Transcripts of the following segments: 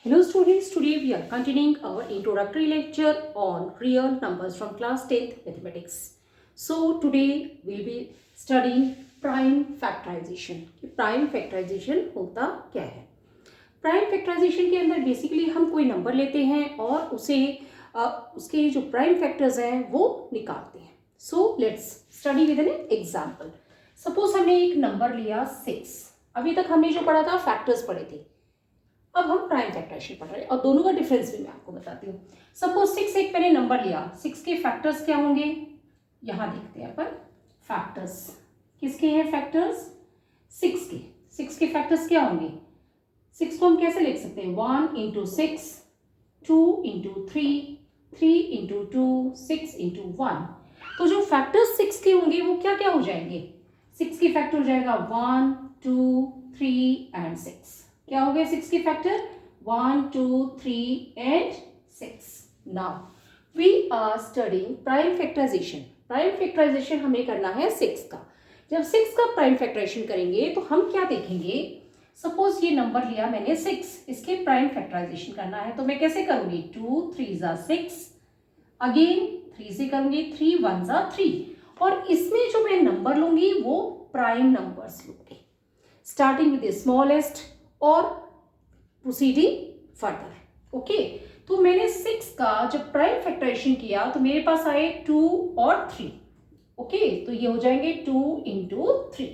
Hello students, today we are continuing our introductory lecture on real numbers from class 10th mathematics. So today we will be studying prime factorization. Prime factorization होता क्या है? Prime factorisation के अंदर basically हम कोई number लेते हैं और उसे उसके जो प्राइम फैक्टर्स हैं वो निकालते हैं. So let's study with an example. Suppose हमने एक नंबर लिया 6. अभी तक हमने जो पढ़ा था फैक्टर्स पढ़े थे. अब हम प्राइम फैक्टराइजेशन पढ़ रहे हैं और दोनों का डिफरेंस भी मैं आपको बताती हूँ. सपोज 6 एक मैंने नंबर लिया. 6 के फैक्टर्स क्या होंगे यहाँ देखते हैं अपन. फैक्टर्स किसके हैं? फैक्टर्स 6 के फैक्टर्स क्या होंगे? 6 को हम कैसे लिख सकते हैं? 1 इंटू 6, 2 इंटू 3 इंटू 2, 6 इंटू 1. तो जो फैक्टर्स 6 के होंगे वो क्या क्या हो जाएंगे? 6 के फैक्टर हो जाएगा 1, 2, 3 एंड 6. क्या हो गया 6 के factor? 1, 2, 3 and 6. Now we are studying prime factorisation. Prime factorisation हमें करना है 6 का. जब 6 का प्राइम फैक्टराइजेशन करेंगे तो हम क्या देखेंगे? सपोज ये नंबर लिया मैंने 6, इसके प्राइम फैक्टराइजेशन करना है तो मैं कैसे करूंगी? 2 3 जा 6, अगेन 3 से करूंगी, 3 1 जा 3. और इसमें जो मैं नंबर लूंगी वो प्राइम नंबर्स लूंगी, स्टार्टिंग विद द स्मॉलेस्ट और प्रोसीडिंग फर्दर. ओके, तो मैंने 6 का जब प्राइम फैक्टराइजेशन किया तो मेरे पास आए 2 और 3. ओके, तो ये हो जाएंगे 2 इंटू 3.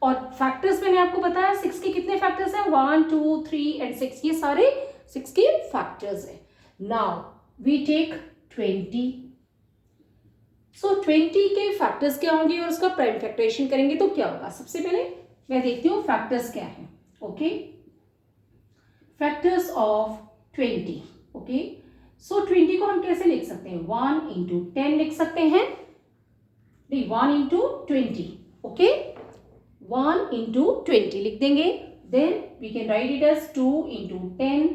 और फैक्टर्स मैंने आपको बताया 6 के कितने फैक्टर्स हैं? 1, 2, 3 एंड 6. ये सारे 6 के फैक्टर्स हैं. Now we take 20. सो 20 के फैक्टर्स क्या होंगे और उसका प्राइम फैक्टराइजेशन करेंगे तो क्या होगा? सबसे पहले मैं देखती हूँ फैक्टर्स क्या है. Okay, factors of 20. ओके, सो 20 को हम कैसे लिख सकते हैं? 1 इंटू 10 लिख सकते हैं. नहीं, 1 इंटू 20. ओके, 1 इंटू 20 लिख देंगे. Then we can write it as 2 into 10.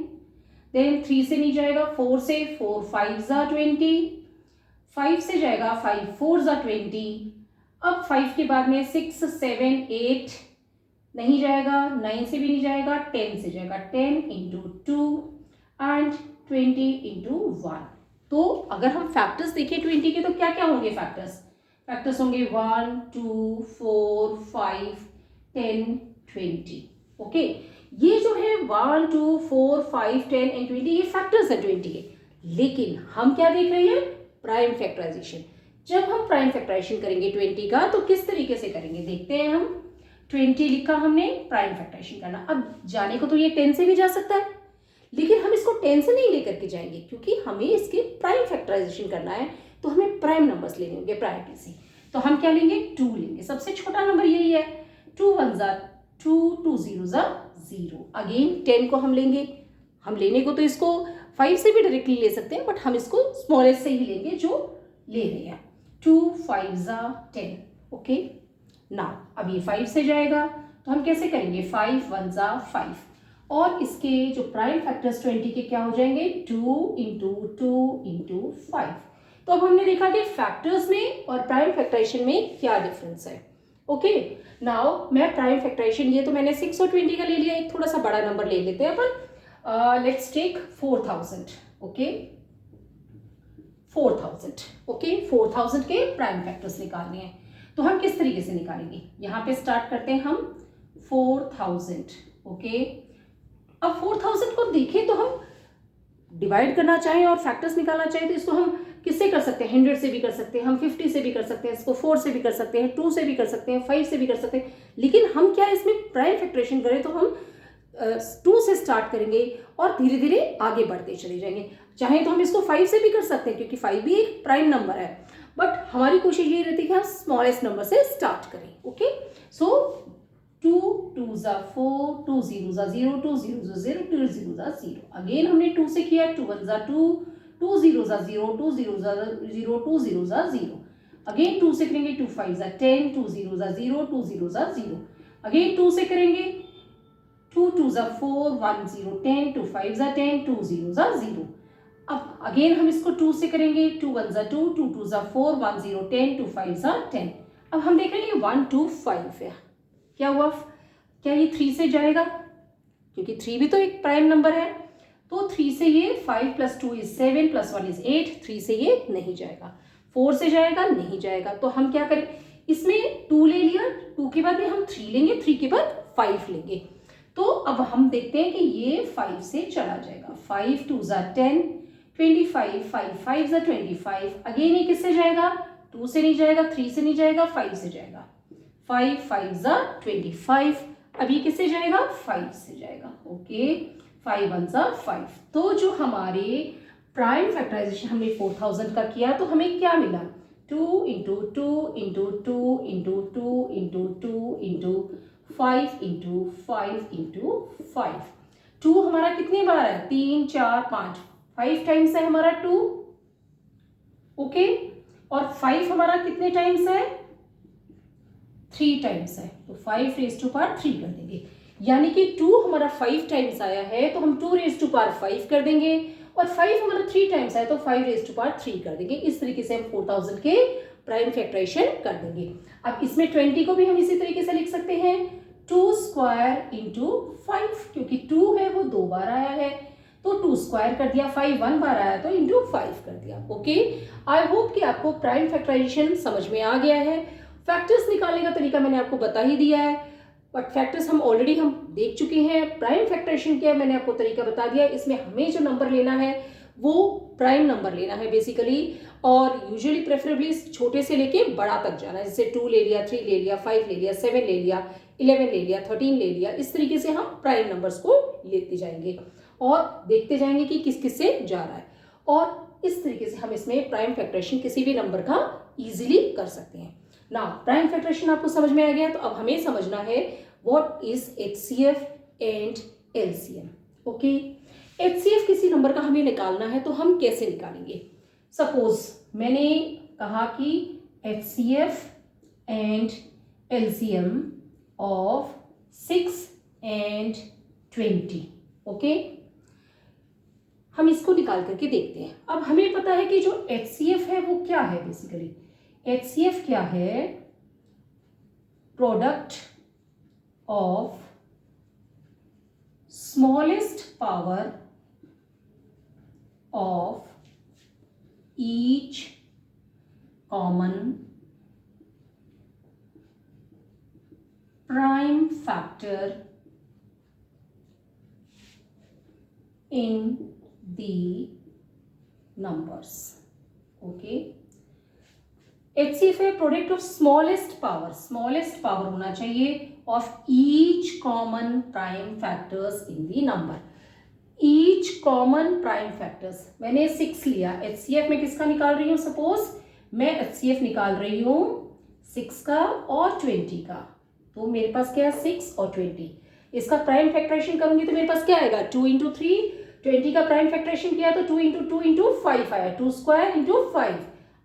Then 3 से नहीं जाएगा, 4 से, 4 5 जा 20, 5 से जाएगा, 5 4 जा 20. अब 5 के बाद में 6 7 8 नहीं जाएगा, 9 से भी नहीं जाएगा, 10 से जाएगा. 10 इंटू 2 एंड 20 इंटू 1. तो अगर हम फैक्टर्स देखें 20 के तो क्या क्या होंगे फैक्टर्स? फैक्टर्स होंगे 1 2 4 5 10 20. ओके, ये जो है 1 2 4 5 10 एंड 20 ये फैक्टर्स है 20 के. लेकिन हम क्या देख रहे हैं? Prime factorisation. जब हम प्राइम फैक्टराइजेशन करेंगे 20 का तो किस तरीके से करेंगे देखते हैं. हम 20 लिखा हमने, प्राइम फैक्टराइजेशन करना. अब जाने को तो ये 10 से भी जा सकता है, लेकिन हम इसको 10 से नहीं लेकर के जाएंगे क्योंकि हमें इसके प्राइम फैक्टराइजेशन करना है. तो हमें प्राइम नंबर्स लेने होंगे प्रायोरिटी से. तो हम क्या लेंगे? 2 लेंगे. सबसे छोटा नंबर यही है. 2 1 जा 2, 2 0 जा 0. अगेन 10 को हम लेंगे. हम लेने को तो इसको 5 से भी डायरेक्टली ले सकते हैं, बट हम इसको स्मॉलेस्ट से ही लेंगे जो ले रहे हैं. 2 5 जा 10. ओके, नाउ अब ये 5 से जाएगा तो हम कैसे करेंगे? 5 1 जा 5. और इसके जो प्राइम फैक्टर्स 20 के क्या हो जाएंगे? 2 इंटू 2 इंटू 5. तो अब हमने देखा कि फैक्टर्स में और प्राइम फैक्टराइजेशन में क्या डिफरेंस है. ओके, नाउ मैं प्राइम फैक्टराइजेशन, ये तो मैंने 6 और 20 का ले लिया. एक थोड़ा सा बड़ा नंबर ले लेते हैं अपन. Let's take 4000. ओके, 4000. ओके, 4000 के प्राइम फैक्टर्स निकालने हैं तो हम किस तरीके से निकालेंगे? यहाँ पे स्टार्ट करते हैं हम 4000. ओके, अब 4000 को देखें तो हम डिवाइड करना चाहें और फैक्टर्स निकालना चाहें तो इसको हम किससे कर सकते हैं? 100 से भी कर सकते हैं, हम 50 से भी कर सकते हैं, इसको 4 से भी कर सकते हैं, 2 से भी कर सकते हैं, 5 से भी कर सकते हैं. लेकिन हम क्या इसमें प्राइम फैक्टराइजेशन करें तो हम 2 से स्टार्ट करेंगे और धीरे धीरे आगे बढ़ते चले जाएंगे. चाहे तो हम इसको 5 से भी कर सकते हैं क्योंकि 5 भी एक प्राइम नंबर है, बट हमारी कोशिश यही रहती है कि हम स्मॉलेस्ट नंबर से स्टार्ट करें. ओके, सो 2 2 जा 4, 2 0 जा 0, 2 0 जा 0, 2 0 जा 0. अगेन हमने 2 से किया. 2 1 जा 2, 2 0 जा 0, 2 0 जा 0, 2 0 जा 0. अगेन 2 से करेंगे. 2 5 जा 10, 2 0 जा 0, 2 0 जा 0. अगेन 2 से करेंगे. 2 2 जा 4, 1 0 10, 2 5 जा 10, 2 0 जा 0. अब अगेन हम इसको 2 से करेंगे. 2 1 जा 2, 2 2 जा 4, 1 0 10, 2 5 जा 10. अब हम देख रहे हैं 1 2 5 है. क्या हुआ? क्या ये 3 से जाएगा? क्योंकि 3 भी तो एक प्राइम नंबर है. तो 3 से ये 5 + 2 = 7 + 1 = 8, 3 से ये नहीं जाएगा, 4 से जाएगा, नहीं जाएगा। तो हम क्या करें, इसमें 2 ले लिया, 2 के बाद में हम 3 लेंगे, 3 के बाद 5 लेंगे। तो अब हम देखते हैं कि ये 5 से चला जाएगा, 5 × 2 = 10, 25, 5 × 5 = 25। अगेन ये किससे जाएगा, 2 से नहीं जाएगा, 3 से नहीं जाएगा, 5 से जाएगा, 5 × 5 = 25। अब ये किससे जाएगा, 5 से जाएगा। ओके, 5 × 1 = 5। तो जो हमारे प्राइम फैक्टराइजेशन हमने 4000 का किया तो हमें क्या मिला, 2 × 2 × 2 × 2 × 2 × 2 × 5 × 5 × 5। 2 हमारा कितने बार है, 3, 4, 5, 5 टाइम्स है हमारा 2। ओके, और 5 हमारा कितने टाइम्स है, 3 टाइम्स है। तो 5⁻³ कर देंगे, यानी कि 2 हमारा 5 टाइम्स आया है तो हम 2⁻5 कर देंगे, और 5 हमारा 3 टाइम्स आया तो 5⁻³ कर देंगे। इस तरीके से हम 4000 के प्राइम फैक्टराइजेशन कर देंगे। अब इसमें 20 को भी हम इसी तरीके से लिख सकते हैं, 2² × 5, क्योंकि 2 है वो 2 बार आया है तो 2² कर दिया, 5 1 बार आया तो ×5 कर दिया। ओके, आई होप कि आपको प्राइम फैक्टराइजेशन समझ में आ गया है। फैक्टर्स निकालने का तरीका मैंने आपको बता ही दिया है, बट फैक्टर्स हम ऑलरेडी देख चुके हैं। प्राइम फैक्टराइजेशन क्या है मैंने आपको तरीका बता दिया। इसमें हमें जो नंबर लेना है वो प्राइम नंबर लेना है बेसिकली, और यूजुअली प्रेफरेबली छोटे से लेके बड़ा तक जाना है। जैसे 2 ले लिया, 3 ले लिया, 5 ले लिया, 7 ले लिया, 11 ले लिया, 13 ले लिया। इस तरीके से हम प्राइम नंबर्स को लेते जाएंगे और देखते जाएंगे कि किस किस से जा रहा है, और इस तरीके से हम इसमें प्राइम फैक्टराइजेशन किसी भी नंबर का इजीली कर सकते हैं ना। प्राइम फैक्टराइजेशन आपको समझ में आ गया, तो अब हमें समझना है what is HCF and LCM। Okay, HCF किसी नंबर का हमें निकालना है तो हम कैसे निकालेंगे। सपोज मैंने कहा कि HCF and LCM of 6 and 20। Okay, हम इसको निकाल करके देखते हैं। अब हमें पता है कि जो HCF है वो क्या है, बेसिकली HCF क्या है, product of smallest power of each common prime factor in the numbers। okay, HCF है प्रोडक्ट ऑफ स्मॉलेस्ट पावर होना चाहिए of each common prime factors in the number. Each common prime factors, मैंने 6 लिया, HCF में किसका निकाल रही हूँ, सपोज मैं HCF निकाल रही हूँ 6 का और 20 का, तो मेरे पास क्या है 6 और 20। इसका प्राइम फैक्टराइजेशन करूंगी तो मेरे पास क्या आएगा, 2 × 3, 20 का प्राइम फैक्टराइजेशन किया तो 2 × 2 × 5 आया, 2² × 5।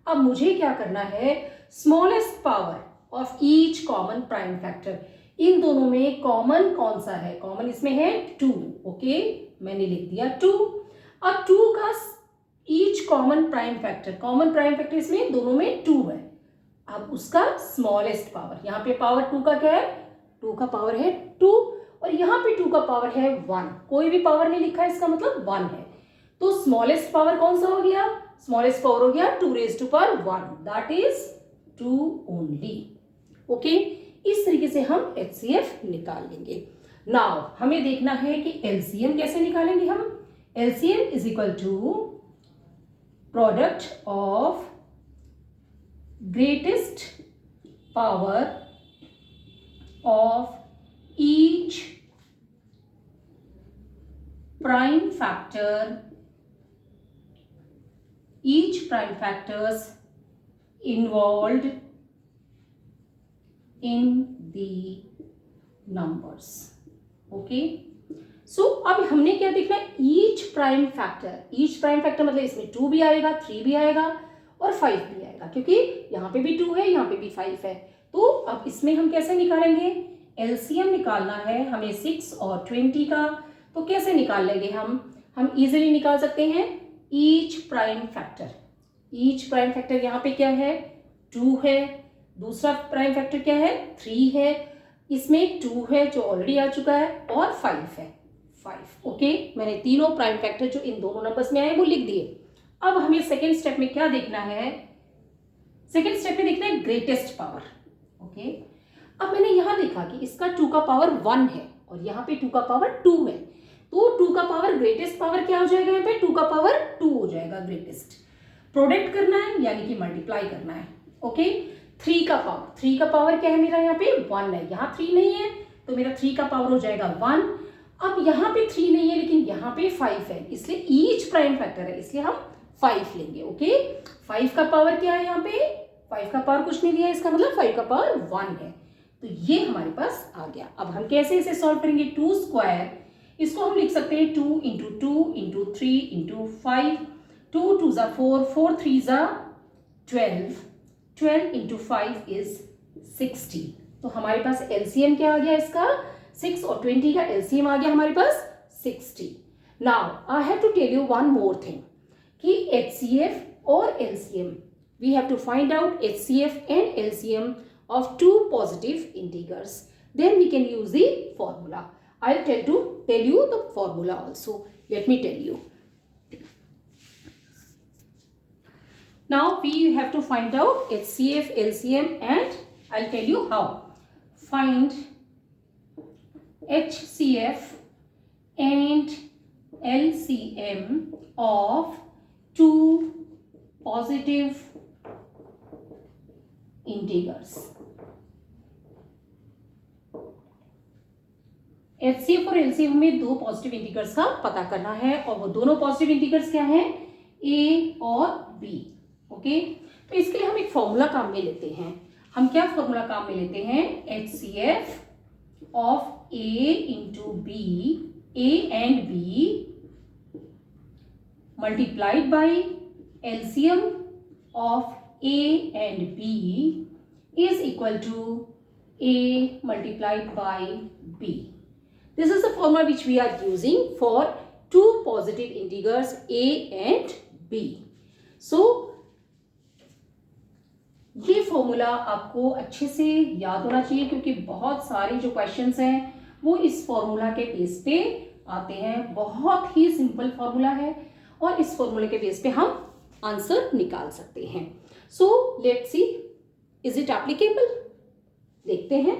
अब मुझे क्या करना है, smallest power of each common prime factor, इन दोनों में कॉमन कौन सा है, कॉमन इसमें है 2। ओके, मैंने लिख दिया 2। अब 2 का ईच कॉमन प्राइम फैक्टर इसमें दोनों में 2 है। अब उसका स्मॉलेस्ट पावर, यहाँ पे पावर 2 का क्या है, 2 का पावर है 2, और यहाँ पे 2 का पावर है 1। कोई भी पावर नहीं लिखा है, इसका मतलब 1 है। तो स्मॉलेस्ट पावर कौन सा हो गया, स्मॉलेस्ट पावर हो गया 2⁻1, दैट इज 2 ओनली। ओके, इस तरीके से हम HCF निकाल लेंगे। नाउ हमें देखना है कि LCM कैसे निकालेंगे हम। LCM is equal to product of greatest power of each prime factors involved in the numbers। Okay, so अब हमने क्या देखना है, ईच प्राइम फैक्टर मतलब इसमें 2 भी आएगा, 3 भी आएगा और 5 भी आएगा, क्योंकि यहाँ पे भी 2 है, यहाँ पे भी 5 है। तो अब इसमें हम कैसे निकालेंगे, LCM निकालना है हमें 6 और 20 का, तो कैसे निकाल लेंगे हम इजीली निकाल सकते हैं ईच प्राइम फैक्टर यहाँ पे क्या है, 2 है, दूसरा प्राइम फैक्टर क्या है, 3 है, इसमें 2 है जो ऑलरेडी आ चुका है और 5 है। 5। ओके, मैंने तीनों प्राइम फैक्टर जो इन दोनों नंबर्स में आए वो लिख दिए। अब हमें सेकेंड स्टेप में क्या देखना है? सेकेंड स्टेप में देखना है ग्रेटेस्ट पावर। ओके, अब मैंने यहां देखा कि इसका 2 का पावर 1 है और यहाँ पे 2 का पावर 2 है, तो 2 का पावर ग्रेटेस्ट पावर क्या हो जाएगा? यहाँ पे 2 का पावर 2 हो जाएगा ग्रेटेस्ट। प्रोडक्ट करना है यानी कि मल्टीप्लाई करना है। ओके, 3 का पावर क्या है मेरा? यहाँ पे 1 है, यहाँ 3 नहीं है तो मेरा 3 का पावर हो जाएगा 1। अब यहाँ पे 3 नहीं है लेकिन यहाँ पे 5 है, इसलिए ईच प्राइम फैक्टर है इसलिए हम 5 लेंगे। ओके, 5 का पावर क्या है? यहाँ पे 5 का पावर कुछ नहीं दिया, इसका मतलब 5 का पावर 1 है, तो ये हमारे पास आ गया। अब हम कैसे इसे सॉल्व करेंगे? 2 स्क्वायर, इसको हम लिख सकते हैं 2 इंटू 2 इंटू 3 इंटू 5, 2 2 ज़ा 4, 4 3 ज़ा 12, 12 इंटू 5 इज 60। तो हमारे पास एलसीएम क्या आ गया इसका? 6 और 20 का एलसीएम आ गया हमारे पास 60। Now I have to tell you one more thing कि एचसीएफ और LCM, we have to find out HCF and LCM of two positive integers. Then we can use the formula. I'll tell you the formula also. Let me tell you. Now we have to find out HCF, LCM, and I'll tell you how. Find HCF and LCM of two positive integers. HCF और LCM में दो positive integers का पता करना है और वो दोनों पॉजिटिव इंटीजर्स क्या हैं? ए और बी। ओके, तो इसके लिए हम एक फॉर्मूला काम में लेते हैं। हम क्या फॉर्मूला काम में लेते हैं? HCF of A into B, A and B multiplied by LCM of A and B is equal to A multiplied by B. This is the formula which we are using for two positive integers A and B. So, ये formula आपको अच्छे से याद होना चाहिए क्योंकि बहुत सारे जो क्वेश्चंस हैं वो इस फॉर्मूला के बेस पे आते हैं। बहुत ही सिंपल फॉर्मूला है और इस फॉर्मूले के बेस पे हम आंसर निकाल सकते हैं। So let's see, is it applicable? देखते हैं।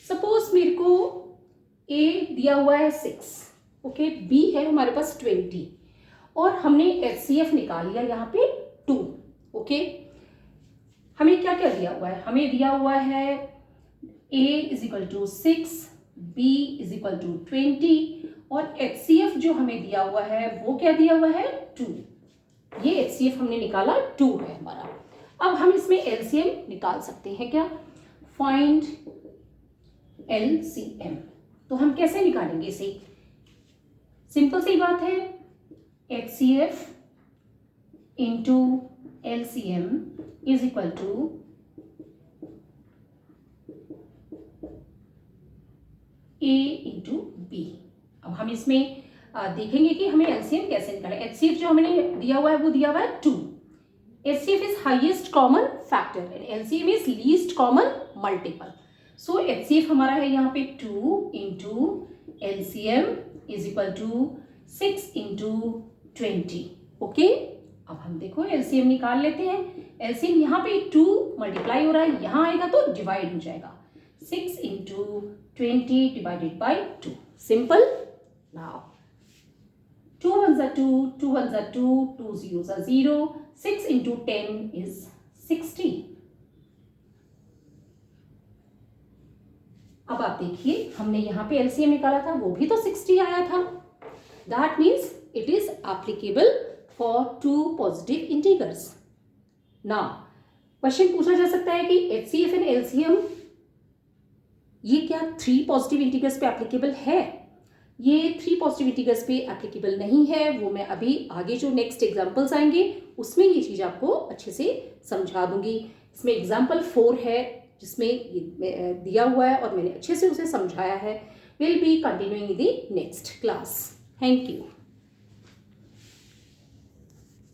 सपोज मेरे को ए दिया हुआ है 6, ओके, बी है हमारे पास 20 और हमने एचसीएफ निकाल लिया यहाँ पे 2। ओके, हमें क्या क्या दिया हुआ है? हमें दिया हुआ है A is equal to 6, B is equal to 20 और एचसीएफ जो हमें दिया हुआ है वो क्या दिया हुआ है? 2। ये एचसीएफ हमने निकाला 2 है हमारा। अब हम इसमें एलसीएम निकाल सकते हैं क्या? Find LCM. तो हम कैसे निकालेंगे इसे? सिंपल सी बात है, HCF into LCM is equal to A into B. अब हम इसमें देखेंगे कि हमें एलसीएम कैसे निकालें। एचसीएफ जो हमने दिया हुआ है वो दिया हुआ है 2। HCF is highest common factor and LCM is least common multiple. So HCF हमारा है यहाँ पे 2 into LCM is equal to 6 into 20. Okay, अब हम देखो LCM निकाल लेते हैं। LCM यहाँ पे 2 मल्टीप्लाई हो रहा है, यहाँ आएगा तो डिवाइड हो जाएगा। 6 into 20 divided by 2. Simple. Now 2 ones are 2, 2 ones are 2, 2 zeros are 0. 6 into 10 is 60. अब आप देखिए, हमने यहाँ पे एलसीएम निकाला था वो भी तो 60 आया था। That means it is applicable for two positive integers. Now, question पूछा जा सकता है कि HCF and LCM ये क्या 3 पॉजिटिव इंटीजर्स पे एप्लीकेबल है? ये 3 पॉजिटिव इंटीजर्स पे एप्लीकेबल नहीं है। वो मैं अभी आगे जो नेक्स्ट एग्जांपल्स आएंगे उसमें ये चीज़ आपको अच्छे से समझा दूंगी। इसमें एग्जांपल 4 है जिसमें ये दिया हुआ है और मैंने अच्छे से उसे समझाया है। Will be continuing in the next class. Thank you.